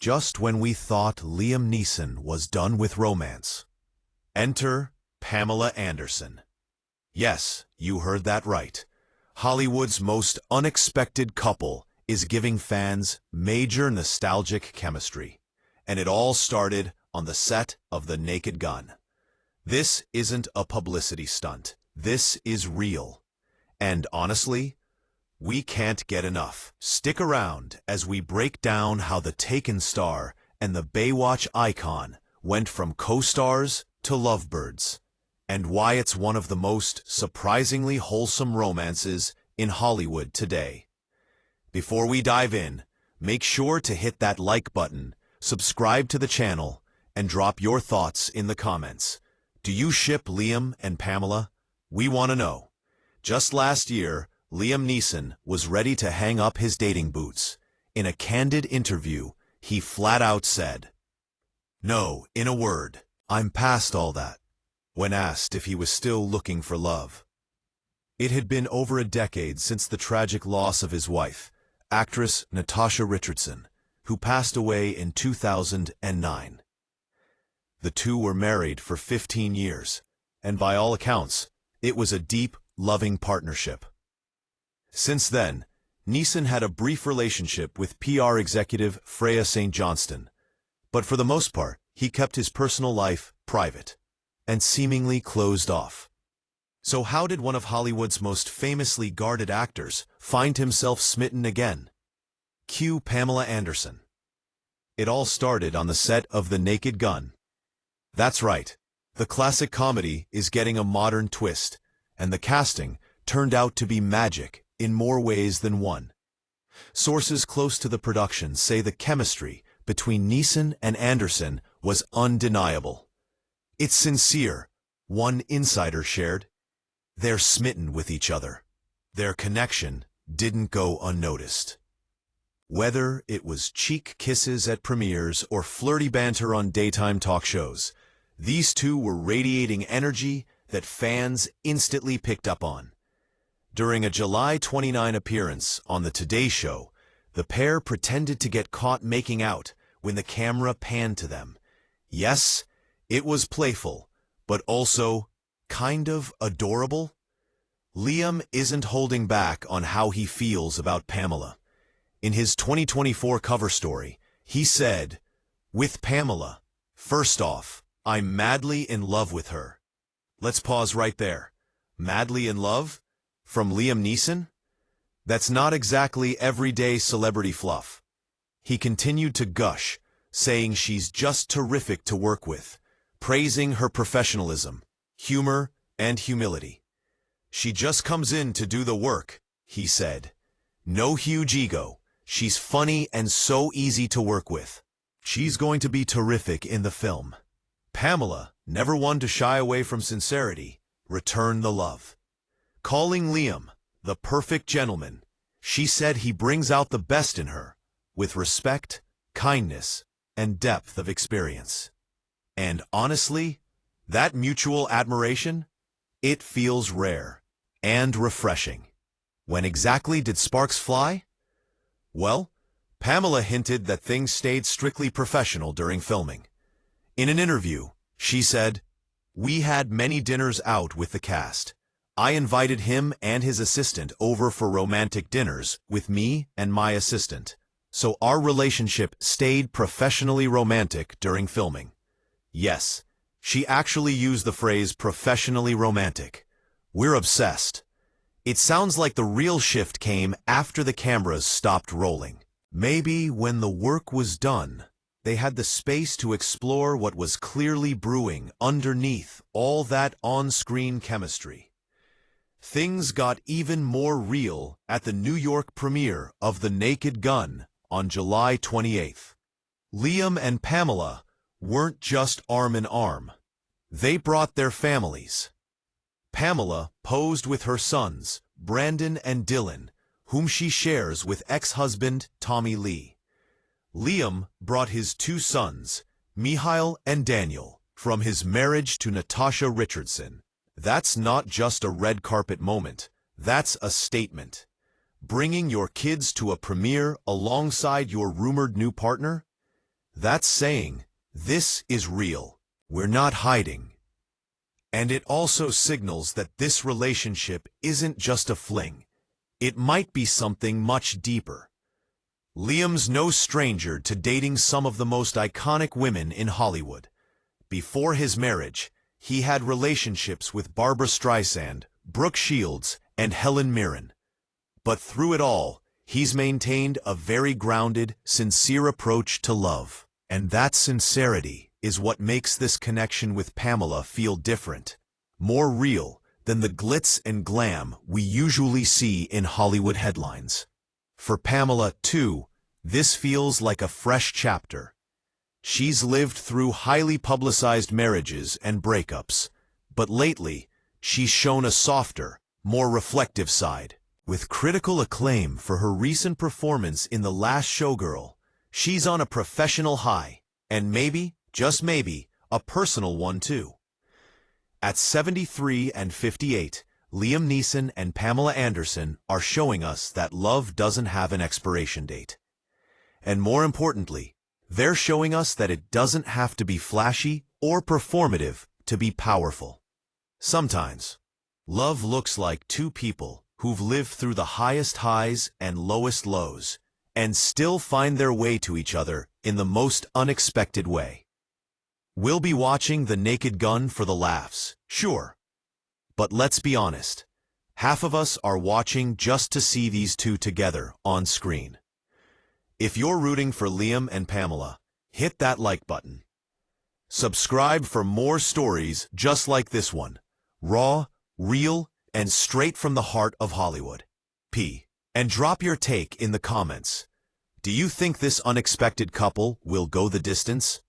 just when we thought Liam Neeson was done with romance. Enter Pamela Anderson. Yes, you heard that right. Hollywood's most unexpected couple is giving fans major nostalgic chemistry. And it all started on the set of The Naked Gun. This isn't a publicity stunt. This is real. And honestly, we can't get enough. Stick around as we break down how the Taken star and the Baywatch icon went from co-stars to lovebirds, and why it's one of the most surprisingly wholesome romances in Hollywood today. Before we dive in, make sure to hit that like button, subscribe to the channel, and drop your thoughts in the comments. Do you ship Liam and Pamela? We want to know. Just last year, Liam Neeson was ready to hang up his dating boots. In a candid interview, he flat out said, "No, in a word, I'm past all that," when asked if he was still looking for love. It had been over a decade since the tragic loss of his wife, actress Natasha Richardson, who passed away in 2009. The two were married for 15 years, and by all accounts, it was a deep, loving partnership. Since then, Neeson had a brief relationship with PR executive Freya St. Johnston, but for the most part, he kept his personal life private and seemingly closed off. So how did one of Hollywood's most famously guarded actors find himself smitten again? Cue Pamela Anderson. It all started on the set of The Naked Gun. That's right, the classic comedy is getting a modern twist, and the casting turned out to be magic in more ways than one. Sources close to the production say the chemistry between Neeson and Anderson was undeniable. It's sincere, one insider shared. They're smitten with each other. Their connection didn't go unnoticed. Whether it was cheek kisses at premieres or flirty banter on daytime talk shows, these two were radiating energy that fans instantly picked up on. During a July 29 appearance on The Today Show, the pair pretended to get caught making out when the camera panned to them. Yes, it was playful, but also kind of adorable. Liam isn't holding back on how he feels about Pamela. In his 2024 cover story, he said, "With Pamela, first off, I'm madly in love with her." Let's pause right there. Madly in love? From Liam Neeson? That's not exactly everyday celebrity fluff. He continued to gush, saying she's just terrific to work with, praising her professionalism, humor, and humility. "She just comes in to do the work," he said. "No huge ego. She's funny and so easy to work with. She's going to be terrific in the film." Pamela, never one to shy away from sincerity, returned the love. Calling Liam the perfect gentleman, she said he brings out the best in her, with respect, kindness, and depth of experience. And honestly, that mutual admiration, it feels rare and refreshing. When exactly did sparks fly? Well, Pamela hinted that things stayed strictly professional during filming. In an interview, she said, "We had many dinners out with the cast. I invited him and his assistant over for romantic dinners with me and my assistant, so our relationship stayed professionally romantic during filming." Yes, she actually used the phrase professionally romantic. We're obsessed. It sounds like the real shift came after the cameras stopped rolling. Maybe when the work was done, they had the space to explore what was clearly brewing underneath all that on-screen chemistry. Things got even more real at the New York premiere of The Naked Gun on July 28th. Liam and Pamela weren't just arm in arm. They brought their families. Pamela posed with her sons, Brandon and Dylan, whom she shares with ex-husband Tommy Lee. Liam brought his two sons, Mihail and Daniel, from his marriage to Natasha Richardson. That's not just a red carpet moment, that's a statement. Bringing your kids to a premiere alongside your rumored new partner? That's saying, this is real. We're not hiding. And it also signals that this relationship isn't just a fling. It might be something much deeper. Liam's no stranger to dating some of the most iconic women in Hollywood. Before his marriage, he had relationships with Barbra Streisand, Brooke Shields, and Helen Mirren. But through it all, he's maintained a very grounded, sincere approach to love. And that sincerity is what makes this connection with Pamela feel different, more real than the glitz and glam we usually see in Hollywood headlines. For Pamela, too, this feels like a fresh chapter. She's lived through highly publicized marriages and breakups, but lately, she's shown a softer, more reflective side. With critical acclaim for her recent performance in The Last Showgirl, she's on a professional high, and maybe, just maybe, a personal one too. At 73 and 58, Liam Neeson and Pamela Anderson are showing us that love doesn't have an expiration date. And more importantly, they're showing us that it doesn't have to be flashy or performative to be powerful. Sometimes, love looks like two people who've lived through the highest highs and lowest lows, and still find their way to each other in the most unexpected way. We'll be watching The Naked Gun for the laughs, sure. But let's be honest, half of us are watching just to see these two together on screen. If you're rooting for Liam and Pamela, hit that like button. Subscribe for more stories just like this one, raw, real, and straight from the heart of Hollywood. And drop your take in the comments. Do you think this unexpected couple will go the distance?